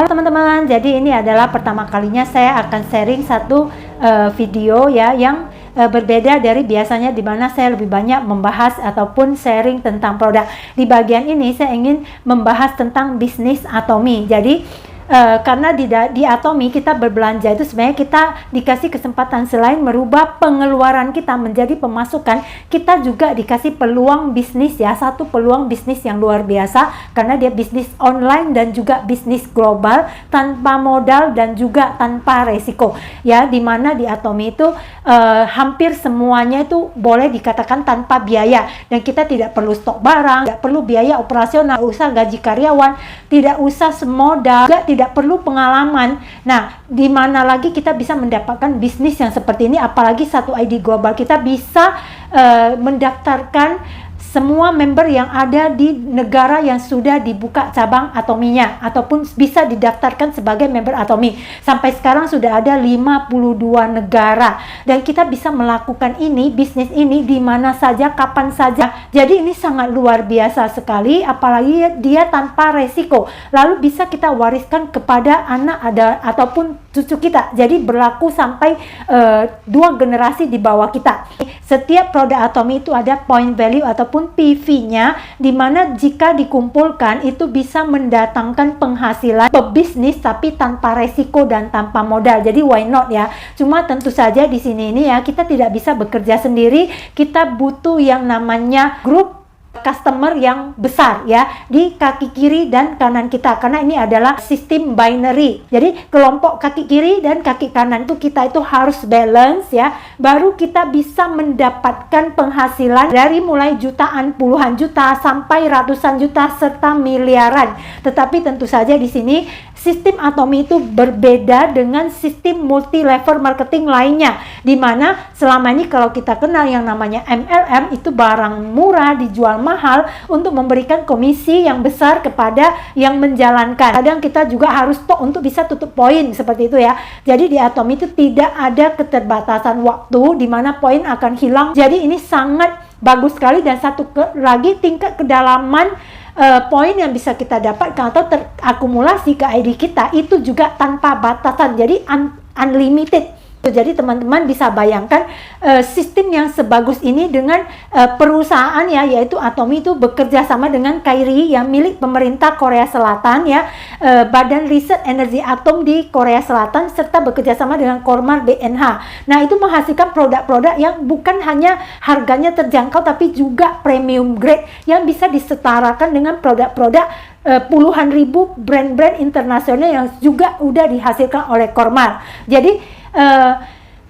Halo teman-teman, jadi ini adalah pertama kalinya saya akan sharing satu video ya yang berbeda dari biasanya, di mana saya lebih banyak membahas ataupun sharing tentang produk. Di bagian ini saya ingin membahas tentang bisnis Atomy. Jadi karena di Atomy kita berbelanja itu sebenarnya kita dikasih kesempatan selain merubah pengeluaran kita menjadi pemasukan, kita juga dikasih peluang bisnis ya, satu peluang bisnis yang luar biasa karena dia bisnis online dan juga bisnis global tanpa modal dan juga tanpa resiko ya, dimana di Atomy itu hampir semuanya itu boleh dikatakan tanpa biaya, dan kita tidak perlu stok barang, tidak perlu biaya operasional, tidak usah gaji karyawan, tidak usah semodal, tidak perlu pengalaman. Nah, di mana lagi kita bisa mendapatkan bisnis yang seperti ini, apalagi satu ID global, kita bisa mendaftarkan semua member yang ada di negara yang sudah dibuka cabang Atomy-nya, ataupun bisa didaftarkan sebagai member Atomy. Sampai sekarang sudah ada 52 negara, dan kita bisa melakukan ini, bisnis ini di mana saja, kapan saja. Jadi ini sangat luar biasa sekali, apalagi dia tanpa resiko. Lalu bisa kita wariskan kepada anak ataupun cucu kita. Jadi berlaku sampai 2 generasi di bawah kita. Setiap produk Atomy itu ada point value ataupun PV-nya, dimana jika dikumpulkan itu bisa mendatangkan penghasilan pebisnis tapi tanpa resiko dan tanpa modal. Jadi why not ya? Cuma tentu saja di sini ini ya, kita tidak bisa bekerja sendiri, kita butuh yang namanya grup customer yang besar ya, di kaki kiri dan kanan kita, karena ini adalah sistem binary. Jadi kelompok kaki kiri dan kaki kanan itu kita itu harus balance ya, baru kita bisa mendapatkan penghasilan dari mulai jutaan, puluhan juta sampai ratusan juta serta miliaran. Tetapi tentu saja di sini sistem Atomy itu berbeda dengan sistem multi level marketing lainnya, dimana selama ini kalau kita kenal yang namanya MLM itu barang murah dijual mahal untuk memberikan komisi yang besar kepada yang menjalankan. Kadang kita juga harus stok untuk bisa tutup poin seperti itu ya. Jadi di Atomy itu tidak ada keterbatasan waktu di mana poin akan hilang. Jadi ini sangat bagus sekali, dan satu lagi tingkat kedalaman poin yang bisa kita dapatkan atau terakumulasi ke ID kita itu juga tanpa batasan, jadi unlimited. Jadi teman-teman bisa bayangkan sistem yang sebagus ini dengan perusahaan ya, yaitu Atomy itu bekerja sama dengan KAIRI yang milik pemerintah Korea Selatan ya, Badan Riset Energi Atom di Korea Selatan, serta bekerja sama dengan Kormar BNH. Nah, itu menghasilkan produk-produk yang bukan hanya harganya terjangkau tapi juga premium grade yang bisa disetarakan dengan produk-produk puluhan ribu brand-brand internasional yang juga udah dihasilkan oleh Kormar. Jadi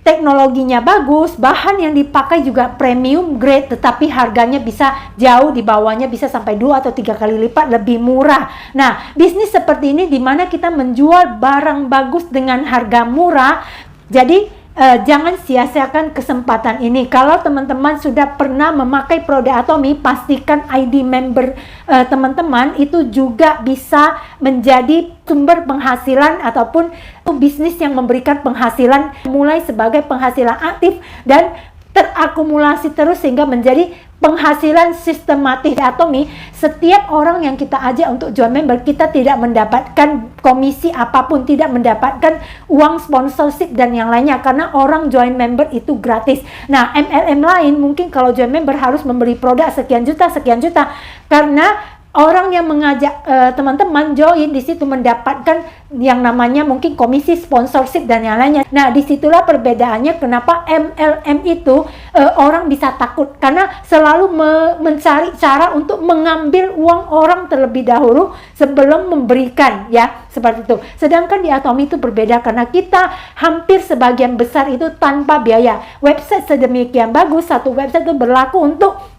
teknologinya bagus, bahan yang dipakai juga premium grade, tetapi harganya bisa jauh di bawahnya, bisa sampai 2 atau 3 kali lipat lebih murah. Nah, bisnis seperti ini dimana kita menjual barang bagus dengan harga murah. Jadi jangan sia-siakan kesempatan ini. Kalau teman-teman sudah pernah memakai produk Atomy, pastikan ID member teman-teman itu juga bisa menjadi sumber penghasilan ataupun bisnis yang memberikan penghasilan, mulai sebagai penghasilan aktif dan terakumulasi terus sehingga menjadi penghasilan sistematis. Atomy, setiap orang yang kita ajak untuk join member, kita tidak mendapatkan komisi apapun, tidak mendapatkan uang sponsorship dan yang lainnya, karena orang join member itu gratis. Nah, MLM lain mungkin kalau join member harus membeli produk sekian juta, karena orang yang mengajak teman-teman join di situ mendapatkan yang namanya mungkin komisi sponsorship dan yang lainnya. Nah, disitulah perbedaannya kenapa MLM itu orang bisa takut, karena selalu mencari cara untuk mengambil uang orang terlebih dahulu sebelum memberikan ya, seperti itu. Sedangkan di Atomy itu berbeda karena kita hampir sebagian besar itu tanpa biaya. Website sedemikian bagus, satu website itu berlaku untuk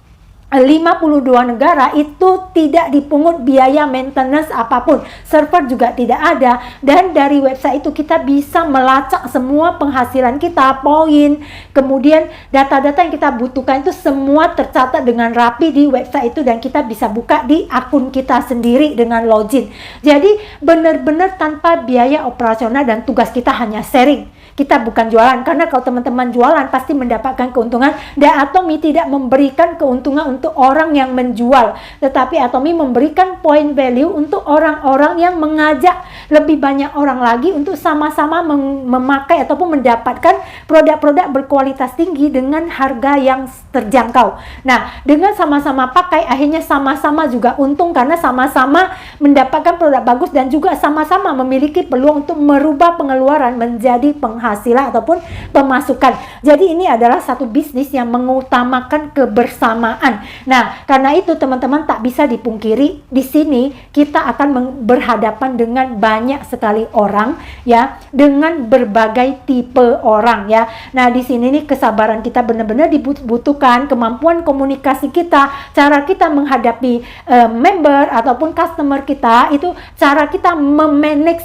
52 negara, itu tidak dipungut biaya maintenance apapun, server juga tidak ada, dan dari website itu kita bisa melacak semua penghasilan kita, poin, kemudian data-data yang kita butuhkan itu semua tercatat dengan rapi di website itu, dan kita bisa buka di akun kita sendiri dengan login. Jadi benar-benar tanpa biaya operasional, dan tugas kita hanya sharing. kita bukan jualan, karena kalau teman-teman jualan pasti mendapatkan keuntungan. Dan Atomy tidak memberikan keuntungan untuk orang yang menjual, tetapi Atomy memberikan point value untuk orang-orang yang mengajak lebih banyak orang lagi untuk sama-sama memakai ataupun mendapatkan produk-produk berkualitas tinggi dengan harga yang terjangkau. Nah, dengan sama-sama pakai, akhirnya sama-sama juga untung karena sama-sama mendapatkan produk bagus dan juga sama-sama memiliki peluang untuk merubah pengeluaran menjadi penghasilan ataupun pemasukan. Jadi ini adalah satu bisnis yang mengutamakan kebersamaan. Nah, karena itu teman-teman tak bisa dipungkiri, di sini kita akan berhadapan dengan banyak sekali orang ya, dengan berbagai tipe orang ya. Nah, di sini nih kesabaran kita benar-benar dibutuhkan, kemampuan komunikasi kita, cara kita menghadapi member ataupun customer kita, itu cara kita memanage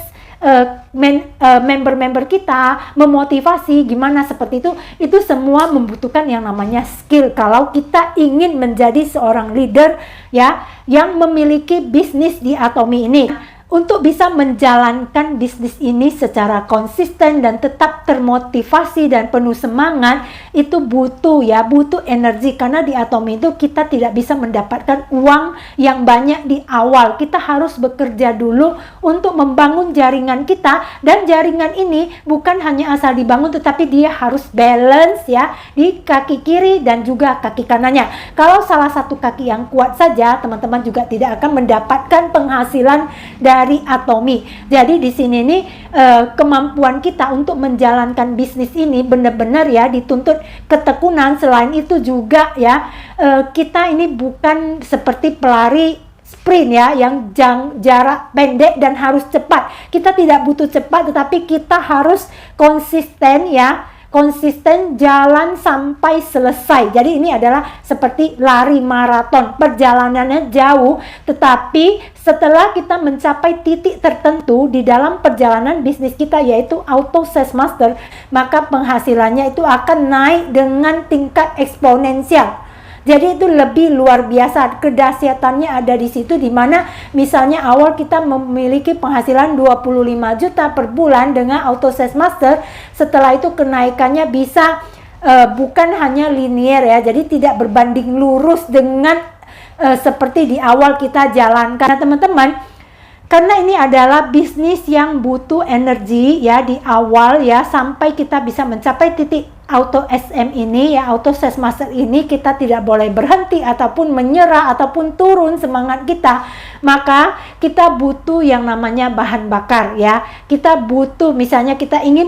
member-member kita, memotivasi gimana seperti itu semua membutuhkan yang namanya skill kalau kita ingin menjadi seorang leader ya, yang memiliki bisnis di Atomy ini. Untuk bisa menjalankan bisnis ini secara konsisten dan tetap termotivasi dan penuh semangat, itu butuh energi, karena di Atomy itu kita tidak bisa mendapatkan uang yang banyak di awal. Kita harus bekerja dulu untuk membangun jaringan kita, dan jaringan ini bukan hanya asal dibangun, tetapi dia harus balance ya, di kaki kiri dan juga kaki kanannya. Kalau salah satu kaki yang kuat saja, teman-teman juga tidak akan mendapatkan penghasilan dari Atomy. Jadi di sini nih kemampuan kita untuk menjalankan bisnis ini benar-benar ya dituntut ketekunan. Selain itu juga ya, kita ini bukan seperti pelari sprint ya, yang jarak pendek dan harus cepat. Kita tidak butuh cepat, tetapi kita harus konsisten ya, konsisten jalan sampai selesai. Jadi ini adalah seperti lari maraton, perjalanannya jauh, tetapi setelah kita mencapai titik tertentu di dalam perjalanan bisnis kita, yaitu Auto Sales Master, maka penghasilannya itu akan naik dengan tingkat eksponensial. Jadi itu lebih luar biasa, kedahsyatannya ada di situ, dimana misalnya awal kita memiliki penghasilan 25 juta per bulan dengan Auto Sales Master, setelah itu kenaikannya bisa bukan hanya linear ya, jadi tidak berbanding lurus dengan seperti di awal kita jalankan. Nah teman-teman, karena ini adalah bisnis yang butuh energi ya di awal ya, sampai kita bisa mencapai titik Auto SM ini ya, Auto Sales Master ini, kita tidak boleh berhenti ataupun menyerah ataupun turun semangat kita. Maka kita butuh yang namanya bahan bakar ya. Kita butuh, misalnya kita ingin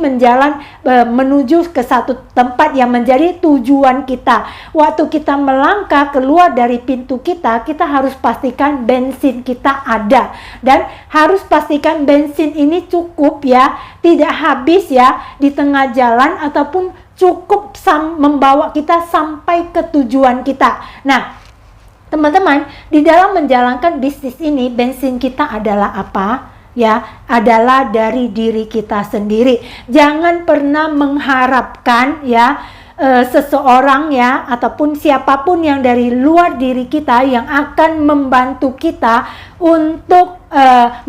menuju ke satu tempat yang menjadi tujuan kita. Waktu kita melangkah keluar dari pintu kita, kita harus pastikan bensin kita ada, dan harus pastikan bensin ini cukup ya, tidak habis ya di tengah jalan, ataupun cukup membawa kita sampai ke tujuan kita. Nah teman-teman, di dalam menjalankan bisnis ini, bensin kita adalah apa? Ya, adalah dari diri kita sendiri. Jangan pernah mengharapkan ya seseorang ya, ataupun siapapun yang dari luar diri kita yang akan membantu kita untuk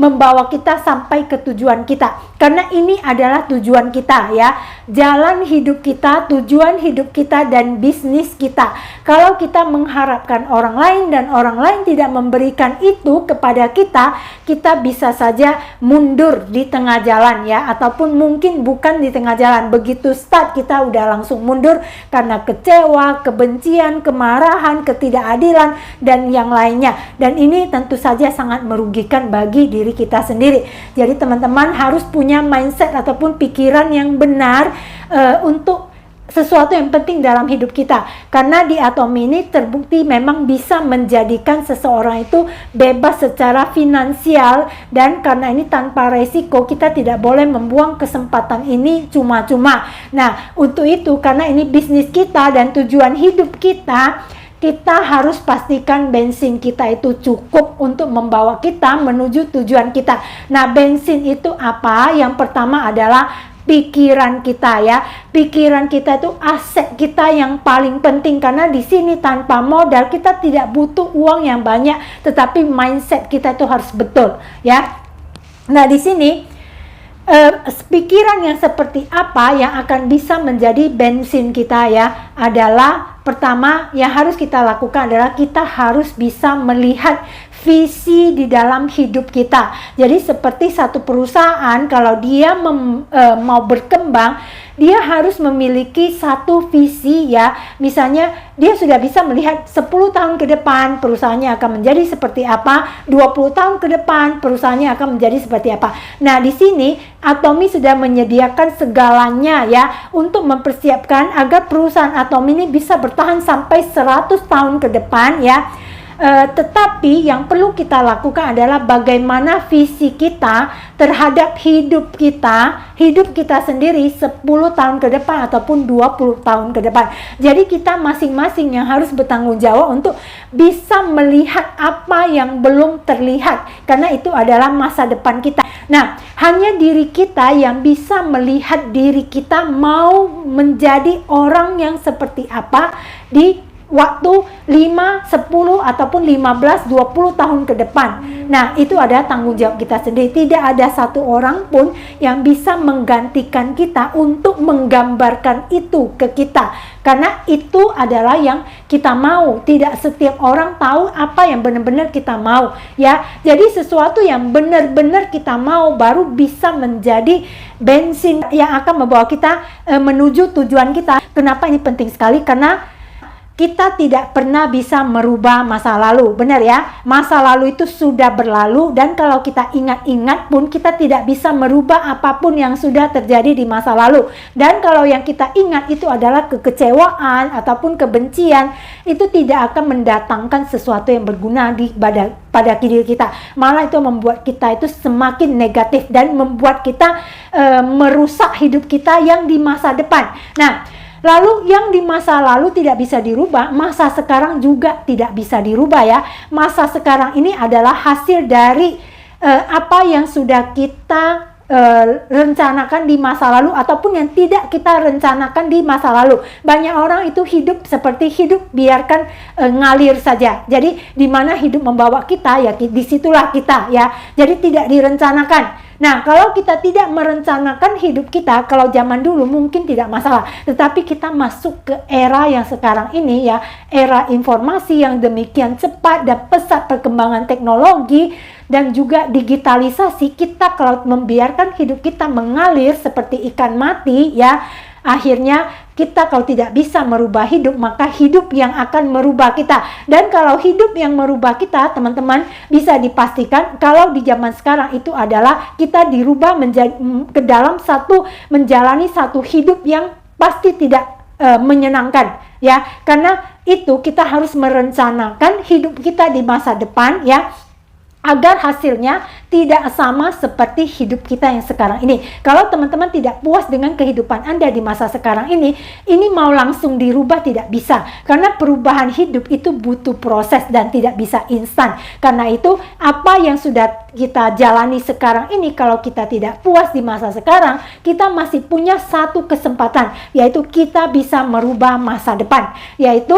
membawa kita sampai ke tujuan kita, karena ini adalah tujuan kita ya, jalan hidup kita, tujuan hidup kita, dan bisnis kita. Kalau kita mengharapkan orang lain dan orang lain tidak memberikan itu kepada kita, kita bisa saja mundur di tengah jalan ya, ataupun mungkin bukan di tengah jalan, begitu start kita udah langsung mundur karena kecewa, kebencian, kemarahan, ketidakadilan, dan yang lainnya. Dan ini tentu saja sangat merugikan bagi diri kita sendiri. Jadi teman-teman harus punya mindset ataupun pikiran yang benar untuk sesuatu yang penting dalam hidup kita. Karena di Atomy ini terbukti memang bisa menjadikan seseorang itu bebas secara finansial, dan karena ini tanpa resiko, kita tidak boleh membuang kesempatan ini cuma-cuma. Nah untuk itu, karena ini bisnis kita dan tujuan hidup kita, kita harus pastikan bensin kita itu cukup untuk membawa kita menuju tujuan kita. Nah bensin itu apa? Yang pertama adalah pikiran kita ya. Pikiran kita itu aset kita yang paling penting, karena di sini tanpa modal kita tidak butuh uang yang banyak, tetapi mindset kita itu harus betul ya. Nah di sini pikiran yang seperti apa yang akan bisa menjadi bensin kita ya, adalah pertama yang harus kita lakukan adalah kita harus bisa melihat visi di dalam hidup kita. Jadi seperti satu perusahaan kalau dia mau berkembang, dia harus memiliki satu visi ya. Misalnya dia sudah bisa melihat 10 tahun ke depan perusahaannya akan menjadi seperti apa, 20 tahun ke depan perusahaannya akan menjadi seperti apa. Nah, di sini Atomy sudah menyediakan segalanya ya untuk mempersiapkan agar perusahaan Atomy ini bisa bertahan sampai 100 tahun ke depan ya. Tetapi yang perlu kita lakukan adalah bagaimana visi kita terhadap hidup kita sendiri 10 tahun ke depan ataupun 20 tahun ke depan. Jadi kita masing-masing yang harus bertanggung jawab untuk bisa melihat apa yang belum terlihat, karena itu adalah masa depan kita. Nah, hanya diri kita yang bisa melihat diri kita mau menjadi orang yang seperti apa di waktu 5, 10, ataupun 15, 20 tahun ke depan. Nah, itu adalah tanggung jawab kita sendiri. Tidak ada satu orang pun yang bisa menggantikan kita untuk menggambarkan itu ke kita. Karena itu adalah yang kita mau. Tidak setiap orang tahu apa yang benar-benar kita mau. Ya, jadi sesuatu yang benar-benar kita mau baru bisa menjadi bensin yang akan membawa kita menuju tujuan kita. Kenapa ini penting sekali? Karena kita tidak pernah bisa merubah masa lalu, benar ya? Masa lalu itu sudah berlalu, dan kalau kita ingat-ingat pun kita tidak bisa merubah apapun yang sudah terjadi di masa lalu. Dan kalau yang kita ingat itu adalah kekecewaan ataupun kebencian, itu tidak akan mendatangkan sesuatu yang berguna pada diri kita. Malah itu membuat kita itu semakin negatif dan membuat kita merusak hidup kita yang di masa depan. Nah, lalu yang di masa lalu tidak bisa dirubah, masa sekarang juga tidak bisa dirubah ya. Masa sekarang ini adalah hasil dari apa yang sudah kita rencanakan di masa lalu ataupun yang tidak kita rencanakan di masa lalu. Banyak orang itu hidup seperti hidup biarkan ngalir saja. Jadi di mana hidup membawa kita ya disitulah kita ya. Jadi tidak direncanakan. Nah, kalau kita tidak merencanakan hidup kita, kalau zaman dulu mungkin tidak masalah. Tetapi kita masuk ke era yang sekarang ini ya, era informasi yang demikian cepat dan pesat perkembangan teknologi dan juga digitalisasi. Kita kalau membiarkan hidup kita mengalir seperti ikan mati ya, akhirnya kita kalau tidak bisa merubah hidup, maka hidup yang akan merubah kita. Dan kalau hidup yang merubah kita, teman-teman, bisa dipastikan kalau di zaman sekarang itu adalah kita dirubah menjadi ke dalam menjalani satu hidup yang pasti tidak menyenangkan ya. Karena itu kita harus merencanakan hidup kita di masa depan ya, agar hasilnya tidak sama seperti hidup kita yang sekarang ini. Kalau teman-teman tidak puas dengan kehidupan Anda di masa sekarang ini mau langsung dirubah tidak bisa. Karena perubahan hidup itu butuh proses dan tidak bisa instan. Karena itu apa yang sudah kita jalani sekarang ini, kalau kita tidak puas di masa sekarang, kita masih punya satu kesempatan, yaitu kita bisa merubah masa depan. Yaitu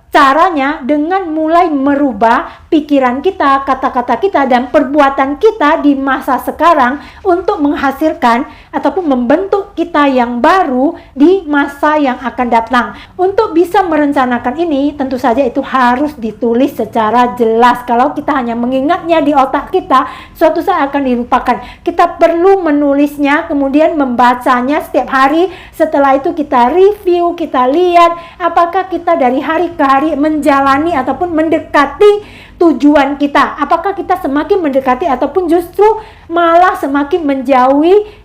caranya dengan mulai merubah pikiran kita, kata-kata kita, dan perbuatan kita di masa sekarang untuk menghasilkan ataupun membentuk kita yang baru di masa yang akan datang. Untuk bisa merencanakan ini, tentu saja itu harus ditulis secara jelas. Kalau kita hanya mengingatnya di otak kita, suatu saat akan dilupakan. Kita perlu menulisnya, kemudian membacanya setiap hari. Setelah itu kita review, kita lihat apakah kita dari hari ke hari menjalani ataupun mendekati tujuan kita. Apakah kita semakin mendekati ataupun justru malah semakin menjauhi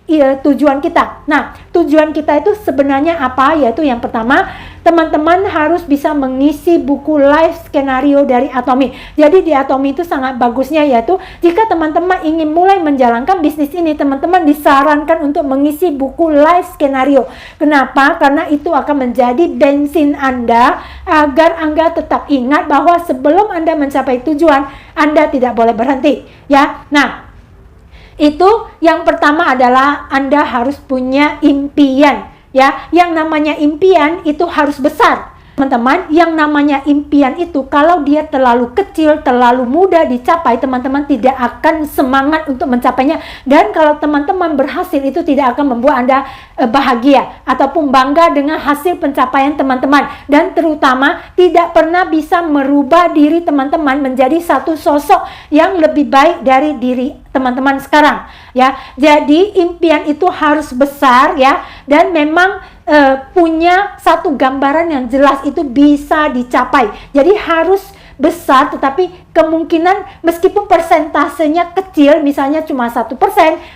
tujuan kita. Nah, tujuan kita itu sebenarnya apa? Yaitu yang pertama, teman-teman harus bisa mengisi buku life skenario dari Atomy. Jadi di Atomy itu sangat bagusnya yaitu jika teman-teman ingin mulai menjalankan bisnis ini, teman-teman disarankan untuk mengisi buku life skenario. Kenapa? Karena itu akan menjadi bensin Anda agar Anda tetap ingat bahwa sebelum Anda mencapai tujuan, Anda tidak boleh berhenti. Ya, nah, itu yang pertama adalah Anda harus punya impian. Ya, yang namanya impian itu harus besar. Teman-teman, yang namanya impian itu kalau dia terlalu kecil, terlalu mudah dicapai, teman-teman tidak akan semangat untuk mencapainya. Dan kalau teman-teman berhasil, itu tidak akan membuat Anda bahagia ataupun bangga dengan hasil pencapaian teman-teman. Dan terutama tidak pernah bisa merubah diri teman-teman menjadi satu sosok yang lebih baik dari diri teman-teman sekarang, ya. Jadi impian itu harus besar, ya, dan memang punya satu gambaran yang jelas, itu bisa dicapai. Jadi harus besar, tetapi kemungkinan meskipun persentasenya kecil, misalnya cuma 1%,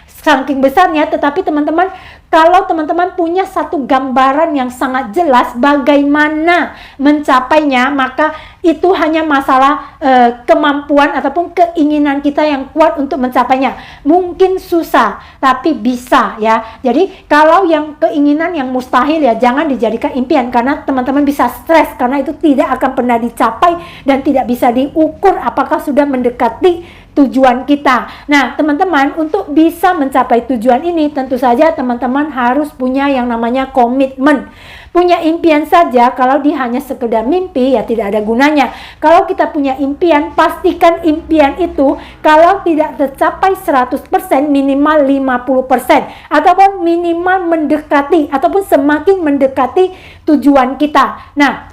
saking besarnya, tetapi teman-teman, kalau teman-teman punya satu gambaran yang sangat jelas bagaimana mencapainya, maka itu hanya masalah kemampuan ataupun keinginan kita yang kuat untuk mencapainya. Mungkin susah, tapi bisa, ya. Jadi kalau yang keinginan yang mustahil, ya jangan dijadikan impian, karena teman-teman bisa stres, karena itu tidak akan pernah dicapai dan tidak bisa diukur apakah sudah mendekati tujuan kita. Nah, teman-teman, untuk bisa mencapai tujuan ini, tentu saja teman-teman harus punya yang namanya komitmen. Punya impian saja, kalau dia hanya sekedar mimpi, ya tidak ada gunanya. Kalau kita punya impian, pastikan impian itu kalau tidak tercapai 100%, minimal 50%. Ataupun minimal mendekati, ataupun semakin mendekati tujuan kita. Nah,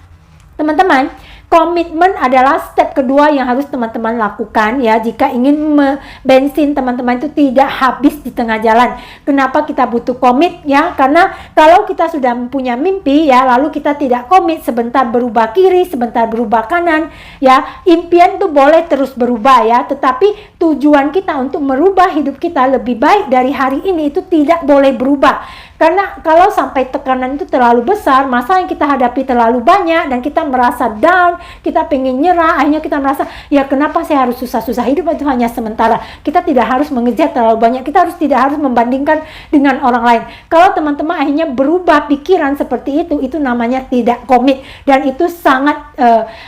teman-teman, komitmen adalah step kedua yang harus teman-teman lakukan, ya, jika ingin bensin teman-teman itu tidak habis di tengah jalan. Kenapa kita butuh komit, ya? Karena kalau kita sudah punya mimpi, ya, lalu kita tidak komit, sebentar berubah kiri, sebentar berubah kanan, ya. Impian itu boleh terus berubah, ya, tetapi tujuan kita untuk merubah hidup kita lebih baik dari hari ini itu tidak boleh berubah. Karena kalau sampai tekanan itu terlalu besar, masalah yang kita hadapi terlalu banyak, dan kita merasa down, kita pengen nyerah, akhirnya kita merasa, ya kenapa saya harus susah-susah, hidup itu hanya sementara. Kita tidak harus mengejar terlalu banyak, kita tidak harus membandingkan dengan orang lain. Kalau teman-teman akhirnya berubah pikiran seperti itu namanya tidak komit, dan itu sangat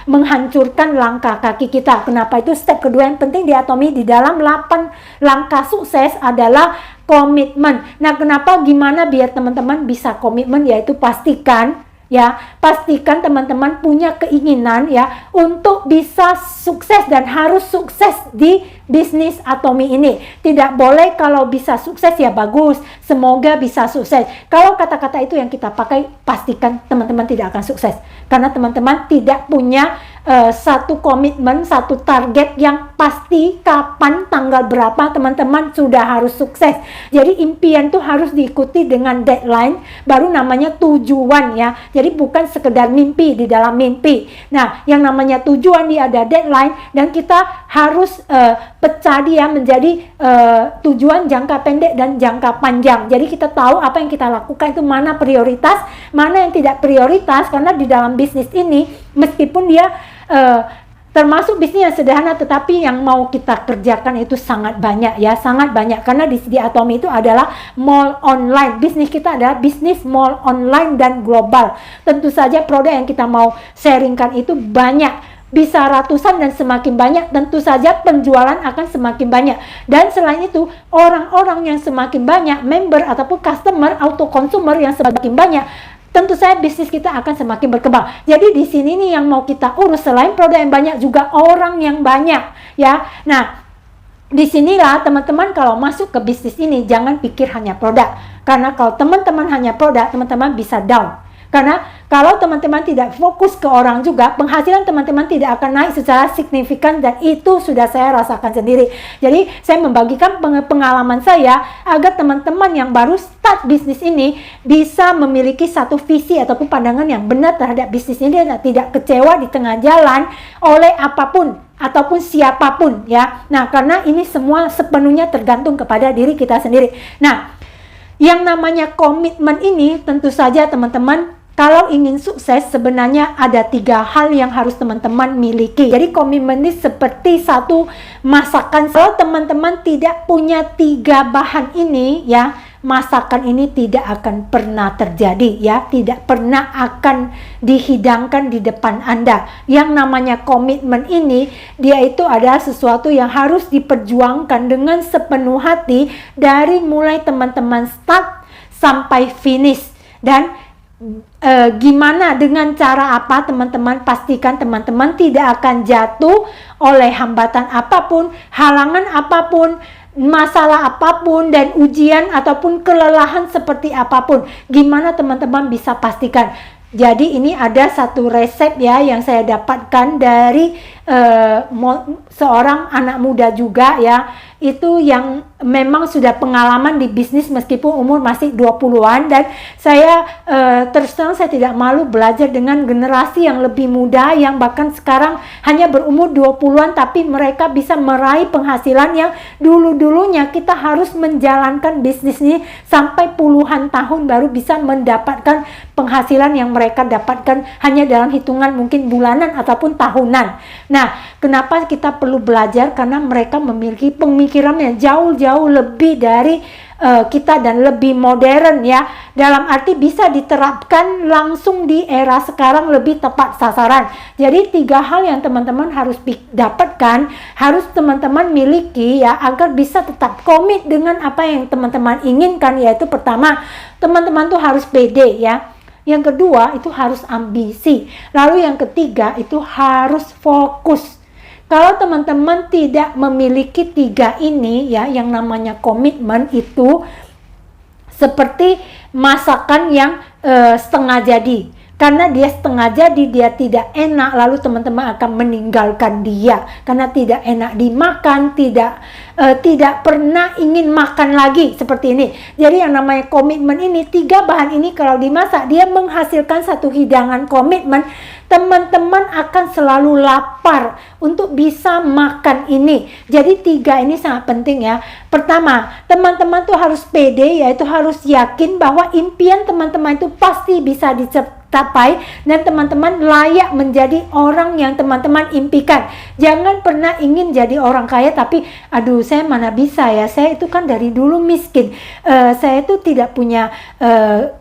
menghancurkan langkah kaki kita. Kenapa? Itu step kedua yang penting di Atomy. Di dalam 8 langkah sukses adalah komitmen. Nah, kenapa, gimana biar teman-teman bisa komitmen? Yaitu pastikan, ya, pastikan teman-teman punya keinginan, ya, untuk bisa sukses, dan harus sukses di bisnis Atomy ini. Tidak boleh kalau bisa sukses, ya bagus, semoga bisa sukses. Kalau kata-kata itu yang kita pakai, pastikan teman-teman tidak akan sukses, karena teman-teman tidak punya satu komitmen, satu target yang pasti kapan, tanggal berapa teman-teman sudah harus sukses. Jadi impian tuh harus diikuti dengan deadline, baru namanya tujuan, ya. Jadi bukan sekedar mimpi di dalam mimpi. Nah, yang namanya tujuan, dia ada deadline, dan kita harus pecah dia menjadi tujuan jangka pendek dan jangka panjang. Jadi kita tahu apa yang kita lakukan itu mana prioritas, mana yang tidak prioritas, karena di dalam bisnis ini, meskipun dia termasuk bisnis yang sederhana, tetapi yang mau kita kerjakan itu sangat banyak, ya, sangat banyak. Karena di Atomy itu adalah mall online. Bisnis kita adalah bisnis mall online dan global. Tentu saja produk yang kita mau sharingkan itu banyak, bisa ratusan, dan semakin banyak tentu saja penjualan akan semakin banyak. Dan selain itu, orang-orang yang semakin banyak, member ataupun customer, auto consumer yang semakin banyak, tentu saja bisnis kita akan semakin berkembang. Jadi di sini nih yang mau kita urus, selain produk yang banyak, juga orang yang banyak, ya. Nah, disinilah teman-teman kalau masuk ke bisnis ini, jangan pikir hanya produk. Karena kalau teman-teman hanya produk, teman-teman bisa down. Karena kalau teman-teman tidak fokus ke orang juga, penghasilan teman-teman tidak akan naik secara signifikan, dan itu sudah saya rasakan sendiri. Jadi saya membagikan pengalaman saya agar teman-teman yang baru start bisnis ini bisa memiliki satu visi ataupun pandangan yang benar terhadap bisnis ini, dan tidak kecewa di tengah jalan oleh apapun ataupun siapapun, ya. Nah, karena ini semua sepenuhnya tergantung kepada diri kita sendiri. Nah, yang namanya komitmen ini tentu saja teman-teman, kalau ingin sukses sebenarnya ada 3 hal yang harus teman-teman miliki. Jadi komitmen ini seperti satu masakan. Kalau teman-teman tidak punya 3 bahan ini, ya, masakan ini tidak akan pernah terjadi, ya, tidak pernah akan dihidangkan di depan Anda. Yang namanya komitmen ini, dia itu adalah sesuatu yang harus diperjuangkan dengan sepenuh hati dari mulai teman-teman start sampai finish. Dan gimana, dengan cara apa, teman-teman pastikan teman-teman tidak akan jatuh oleh hambatan apapun, halangan apapun, masalah apapun, dan ujian ataupun kelelahan seperti apapun. Gimana teman-teman bisa pastikan? Jadi ini ada satu resep ya yang saya dapatkan dari seorang anak muda juga ya, itu yang memang sudah pengalaman di bisnis meskipun umur masih 20-an, dan saya terus terang saya tidak malu belajar dengan generasi yang lebih muda yang bahkan sekarang hanya berumur 20-an tapi mereka bisa meraih penghasilan yang dulu-dulunya kita harus menjalankan bisnis ini sampai puluhan tahun baru bisa mendapatkan penghasilan yang mereka dapatkan hanya dalam hitungan mungkin bulanan ataupun tahunan. Nah, kenapa kita perlu belajar? Karena mereka memiliki pemikiran yang jauh-jauh lebih dari kita dan lebih modern ya, dalam arti bisa diterapkan langsung di era sekarang, lebih tepat sasaran. Jadi 3 hal yang teman-teman harus dapatkan, harus teman-teman miliki ya, agar bisa tetap komit dengan apa yang teman-teman inginkan. Yaitu pertama, teman-teman tuh harus pede ya. Yang kedua itu harus ambisi. Lalu yang ketiga itu harus fokus. Kalau teman-teman tidak memiliki 3 ini ya, yang namanya komitmen, itu seperti masakan yang setengah jadi. Karena dia setengah jadi, dia tidak enak, lalu teman-teman akan meninggalkan dia karena tidak enak dimakan, tidak pernah ingin makan lagi seperti ini. Jadi yang namanya komitmen ini, 3 bahan ini kalau dimasak, dia menghasilkan satu hidangan komitmen. Teman-teman akan selalu lapar untuk bisa makan ini. Jadi 3 ini sangat penting ya. Pertama, teman-teman tuh harus pede, yaitu harus yakin bahwa impian teman-teman itu pasti bisa dicapai dan teman-teman layak menjadi orang yang teman-teman impikan. Jangan pernah ingin jadi orang kaya tapi aduh saya mana bisa ya, saya itu kan dari dulu miskin, saya itu tidak punya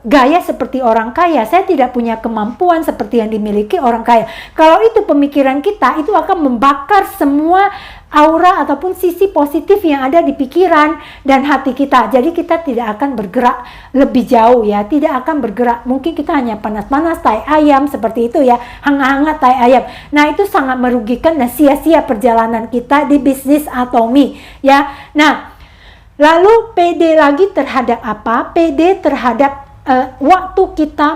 gaya seperti orang kaya, saya tidak punya kemampuan seperti yang dimiliki orang kaya. Kalau itu pemikiran kita, itu akan membakar semua aura ataupun sisi positif yang ada di pikiran dan hati kita. Jadi kita tidak akan bergerak lebih jauh ya, tidak akan bergerak. Mungkin kita hanya panas-panas tai ayam seperti itu ya, hangat-hangat tai ayam. Nah, itu sangat merugikan dan sia-sia perjalanan kita di bisnis Atomy ya. Nah, lalu PD lagi terhadap apa? PD terhadap waktu kita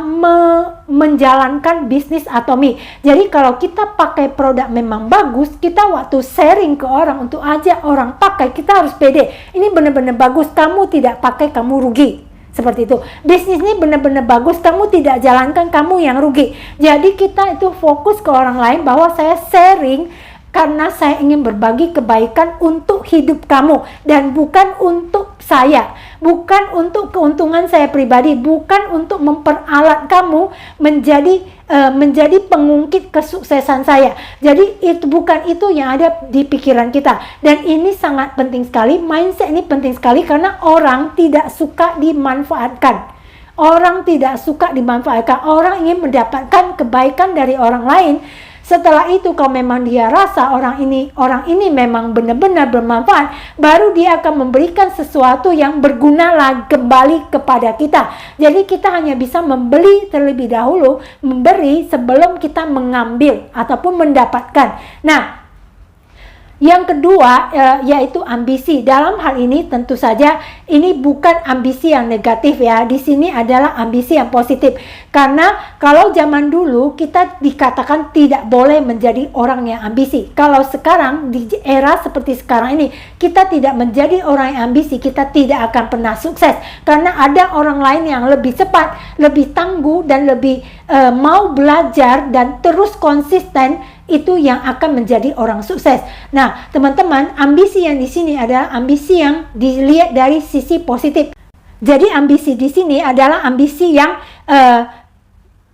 menjalankan bisnis Atomy. Jadi kalau kita pakai produk memang bagus, kita waktu sharing ke orang untuk ajak orang pakai, kita harus pede. Ini benar-benar bagus, kamu tidak pakai kamu rugi. Seperti itu. Bisnis ini benar-benar bagus, kamu tidak jalankan, kamu yang rugi. Jadi kita itu fokus ke orang lain bahwa saya sharing karena saya ingin berbagi kebaikan untuk hidup kamu dan bukan untuk saya, bukan untuk keuntungan saya pribadi, bukan untuk memperalat kamu menjadi pengungkit kesuksesan saya. Jadi itu bukan itu yang ada di pikiran kita. Dan ini sangat penting sekali, mindset ini penting sekali karena orang tidak suka dimanfaatkan. Orang tidak suka dimanfaatkan, orang ingin mendapatkan kebaikan dari orang lain. Setelah itu kalau memang dia rasa orang ini memang benar-benar bermanfaat, baru dia akan memberikan sesuatu yang berguna lagi kembali kepada kita. Jadi kita hanya bisa membeli terlebih dahulu, memberi sebelum kita mengambil ataupun mendapatkan. Nah, yang kedua yaitu ambisi. Dalam hal ini tentu saja ini bukan ambisi yang negatif ya. Di sini adalah ambisi yang positif. Karena kalau zaman dulu kita dikatakan tidak boleh menjadi orang yang ambisi. Kalau sekarang di era seperti sekarang ini kita tidak menjadi orang yang ambisi, kita tidak akan pernah sukses. Karena ada orang lain yang lebih cepat, lebih tangguh dan lebih mau belajar dan terus konsisten, itu yang akan menjadi orang sukses. Nah, teman-teman, ambisi yang di sini adalah ambisi yang dilihat dari sisi positif. Jadi ambisi di sini adalah ambisi yang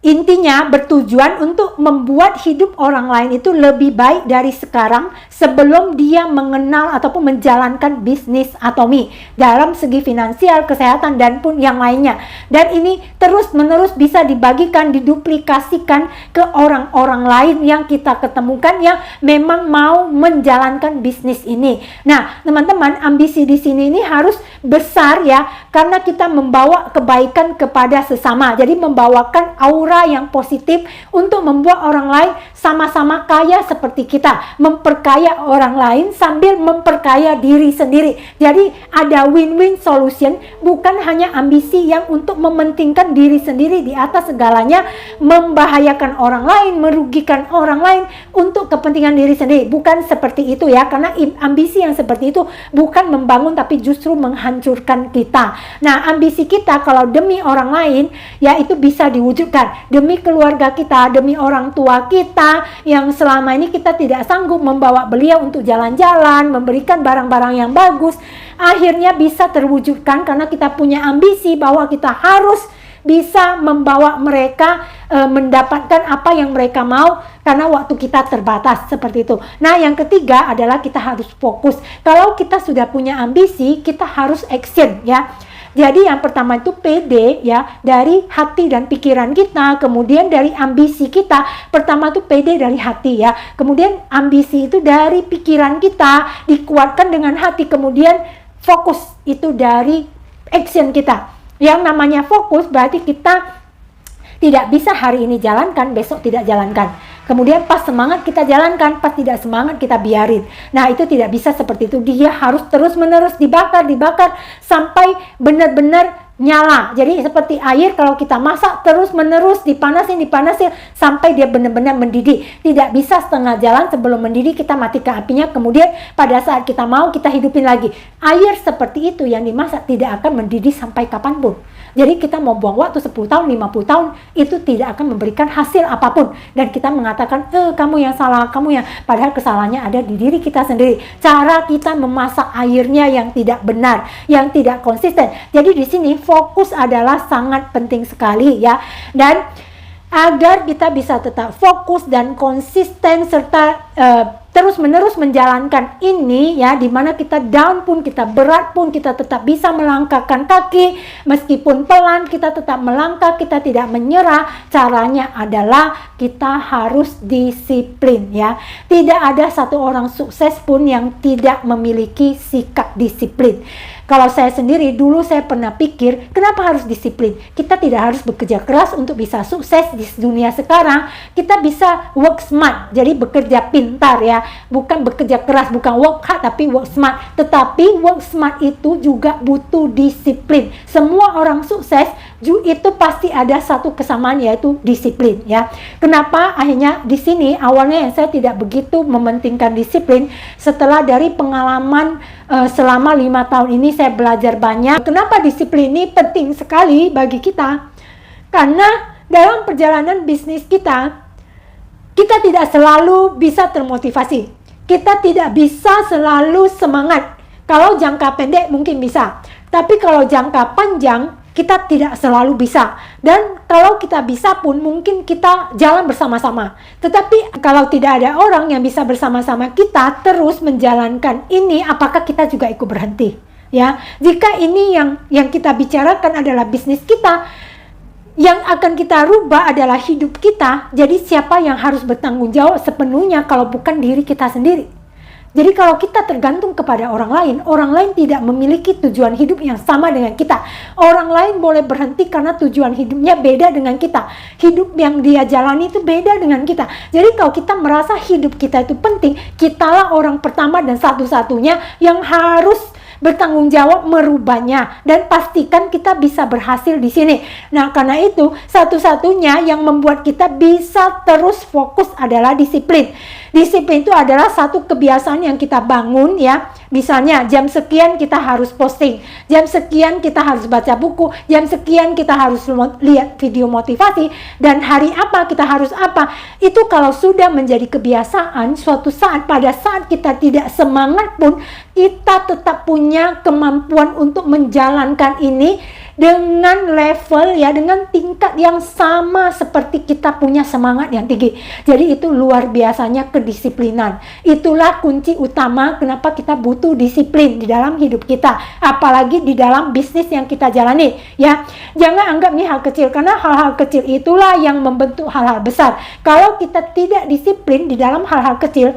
Intinya bertujuan untuk membuat hidup orang lain itu lebih baik dari sekarang sebelum dia mengenal ataupun menjalankan bisnis Atomy dalam segi finansial, kesehatan, dan pun yang lainnya. Dan ini terus-menerus bisa dibagikan, diduplikasikan ke orang-orang lain yang kita ketemukan yang memang mau menjalankan bisnis ini. Nah, teman-teman, ambisi di sini ini harus besar ya, karena kita membawa kebaikan kepada sesama. Jadi membawakan aura yang positif untuk membuat orang lain sama-sama kaya seperti kita, memperkaya orang lain sambil memperkaya diri sendiri. Jadi ada win-win solution, bukan hanya ambisi yang untuk mementingkan diri sendiri di atas segalanya, membahayakan orang lain, merugikan orang lain untuk kepentingan diri sendiri. Bukan seperti itu ya, karena ambisi yang seperti itu bukan membangun tapi justru menghancurkan kita. Nah, ambisi kita kalau demi orang lain ya itu bisa diwujudkan, demi keluarga kita, demi orang tua kita yang selama ini kita tidak sanggup membawa beliau untuk jalan-jalan, memberikan barang-barang yang bagus, akhirnya bisa terwujudkan karena kita punya ambisi bahwa kita harus bisa membawa mereka mendapatkan apa yang mereka mau karena waktu kita terbatas, seperti itu. Nah, yang ketiga adalah kita harus fokus. Kalau kita sudah punya ambisi, kita harus action ya. Jadi yang pertama itu PD ya, dari hati dan pikiran kita, kemudian dari ambisi kita. Pertama itu PD dari hati ya, kemudian ambisi itu dari pikiran kita, dikuatkan dengan hati, kemudian fokus itu dari action kita. Yang namanya fokus berarti kita tidak bisa hari ini jalankan, besok tidak jalankan. Kemudian pas semangat kita jalankan, pas tidak semangat kita biarin. Nah, itu tidak bisa seperti itu. Dia harus terus-menerus dibakar sampai benar-benar nyala. Jadi seperti air kalau kita masak terus-menerus dipanasin sampai dia benar-benar mendidih. Tidak bisa setengah jalan sebelum mendidih kita matikan apinya, kemudian pada saat kita mau kita hidupin lagi. Air seperti itu yang dimasak tidak akan mendidih sampai kapanpun. Jadi kita mau buang waktu 10 tahun, 50 tahun, itu tidak akan memberikan hasil apapun. Dan kita mengatakan, kamu yang salah, kamu yang... Padahal kesalahannya ada di diri kita sendiri. Cara kita memasak airnya yang tidak benar, yang tidak konsisten. Jadi di sini fokus adalah sangat penting sekali ya. Dan agar kita bisa tetap fokus dan konsisten serta terus-menerus menjalankan ini ya, dimana kita down pun, kita berat pun, kita tetap bisa melangkahkan kaki, meskipun pelan kita tetap melangkah, kita tidak menyerah. Caranya adalah kita harus disiplin ya. Tidak ada satu orang sukses pun yang tidak memiliki sikap disiplin. Kalau saya sendiri, dulu saya pernah pikir, kenapa harus disiplin? Kita tidak harus bekerja keras untuk bisa sukses di dunia sekarang. Kita bisa work smart, jadi bekerja pintar ya. Bukan bekerja keras, bukan work hard, tapi work smart. Tetapi work smart itu juga butuh disiplin. Semua orang sukses, itu pasti ada satu kesamaan, yaitu disiplin ya. Kenapa? Akhirnya di sini, awalnya saya tidak begitu mementingkan disiplin. Setelah dari pengalaman selama 5 tahun ini saya belajar banyak. Kenapa disiplin ini penting sekali bagi kita? Karena dalam perjalanan bisnis kita tidak selalu bisa termotivasi. Kita tidak bisa selalu semangat. Kalau jangka pendek mungkin bisa, tapi kalau jangka panjang kita tidak selalu bisa. Dan kalau kita bisa pun mungkin kita jalan bersama-sama. Tetapi kalau tidak ada orang yang bisa bersama-sama kita terus menjalankan ini, apakah kita juga ikut berhenti? Ya, jika ini yang kita bicarakan adalah bisnis kita, yang akan kita rubah adalah hidup kita. Jadi siapa yang harus bertanggung jawab sepenuhnya kalau bukan diri kita sendiri? Jadi kalau kita tergantung kepada orang lain tidak memiliki tujuan hidup yang sama dengan kita. Orang lain boleh berhenti karena tujuan hidupnya beda dengan kita. Hidup yang dia jalani itu beda dengan kita. Jadi kalau kita merasa hidup kita itu penting, kitalah orang pertama dan satu-satunya yang harus bertanggung jawab merubahnya, dan pastikan kita bisa berhasil di sini. Nah, karena itu satu-satunya yang membuat kita bisa terus fokus adalah disiplin. Disiplin itu adalah satu kebiasaan yang kita bangun ya. Misalnya jam sekian kita harus posting, jam sekian kita harus baca buku, jam sekian kita harus lihat video motivasi, dan hari apa kita harus apa. Itu kalau sudah menjadi kebiasaan, suatu saat pada saat kita tidak semangat pun kita tetap punya kemampuan untuk menjalankan ini dengan level ya, dengan tingkat yang sama seperti kita punya semangat yang tinggi. Jadi itu luar biasanya kedisiplinan. Itulah kunci utama kenapa kita butuh disiplin di dalam hidup kita, apalagi di dalam bisnis yang kita jalani ya. Jangan anggap ini hal kecil, karena hal-hal kecil itulah yang membentuk hal-hal besar. Kalau kita tidak disiplin di dalam hal-hal kecil,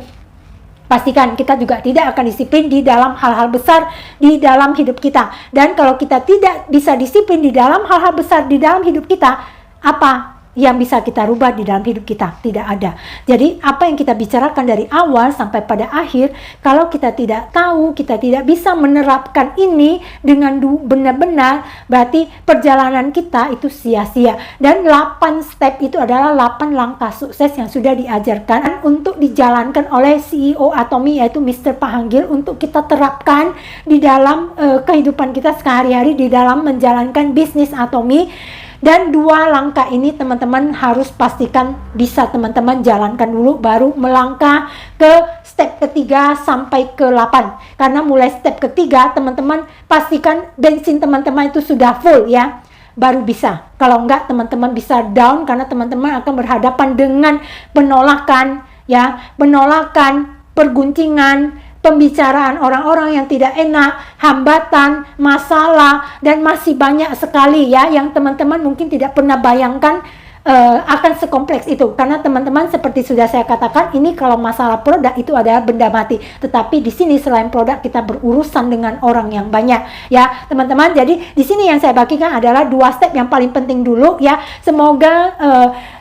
pastikan kita juga tidak akan disiplin di dalam hal-hal besar di dalam hidup kita. Dan kalau kita tidak bisa disiplin di dalam hal-hal besar di dalam hidup kita, apa yang bisa kita rubah di dalam hidup kita? Tidak ada. Jadi apa yang kita bicarakan dari awal sampai pada akhir, kalau kita tidak tahu, kita tidak bisa menerapkan ini dengan benar-benar, berarti perjalanan kita itu sia-sia. Dan 8 step itu adalah 8 langkah sukses yang sudah diajarkan untuk dijalankan oleh CEO Atomy, yaitu Mr. Pahanggil, untuk kita terapkan di dalam kehidupan kita sehari-hari di dalam menjalankan bisnis Atomy. Dan 2 langkah ini teman-teman harus pastikan bisa teman-teman jalankan dulu, baru melangkah ke step ketiga sampai ke 8. Karena mulai step ketiga teman-teman pastikan bensin teman-teman itu sudah full ya, baru bisa. Kalau enggak teman-teman bisa down, karena teman-teman akan berhadapan dengan penolakan ya, penolakan, perguncingan, pembicaraan orang-orang yang tidak enak, hambatan, masalah, dan masih banyak sekali ya yang teman-teman mungkin tidak pernah bayangkan akan sekompleks itu. Karena teman-teman seperti sudah saya katakan, ini kalau masalah produk itu adalah benda mati. Tetapi di sini selain produk kita berurusan dengan orang yang banyak ya teman-teman. Jadi di sini yang saya bagikan adalah 2 step yang paling penting dulu ya. Semoga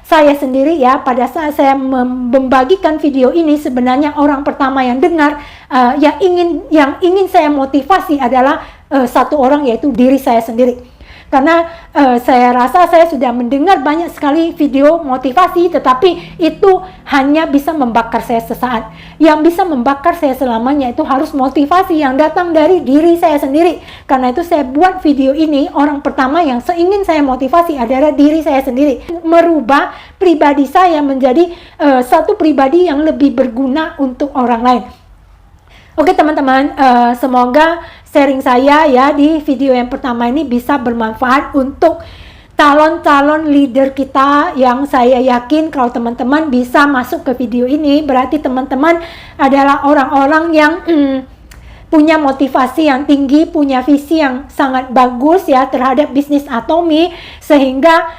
saya sendiri ya, pada saat saya membagikan video ini, sebenarnya orang pertama yang dengar yang ingin saya motivasi adalah 1 orang, yaitu diri saya sendiri. Karena saya rasa saya sudah mendengar banyak sekali video motivasi, tetapi itu hanya bisa membakar saya sesaat. Yang bisa membakar saya selamanya itu harus motivasi yang datang dari diri saya sendiri. Karena itu saya buat video ini, orang pertama yang ingin saya motivasi adalah diri saya sendiri. Merubah pribadi saya menjadi satu pribadi yang lebih berguna untuk orang lain. Oke teman-teman, semoga sharing saya ya di video yang pertama ini bisa bermanfaat untuk calon-calon leader kita, yang saya yakin kalau teman-teman bisa masuk ke video ini, berarti teman-teman adalah orang-orang yang punya motivasi yang tinggi, punya visi yang sangat bagus ya terhadap bisnis Atomy, sehingga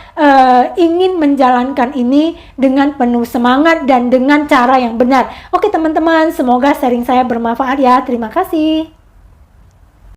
ingin menjalankan ini dengan penuh semangat dan dengan cara yang benar. Oke teman-teman, semoga sharing saya bermanfaat ya. Terima kasih.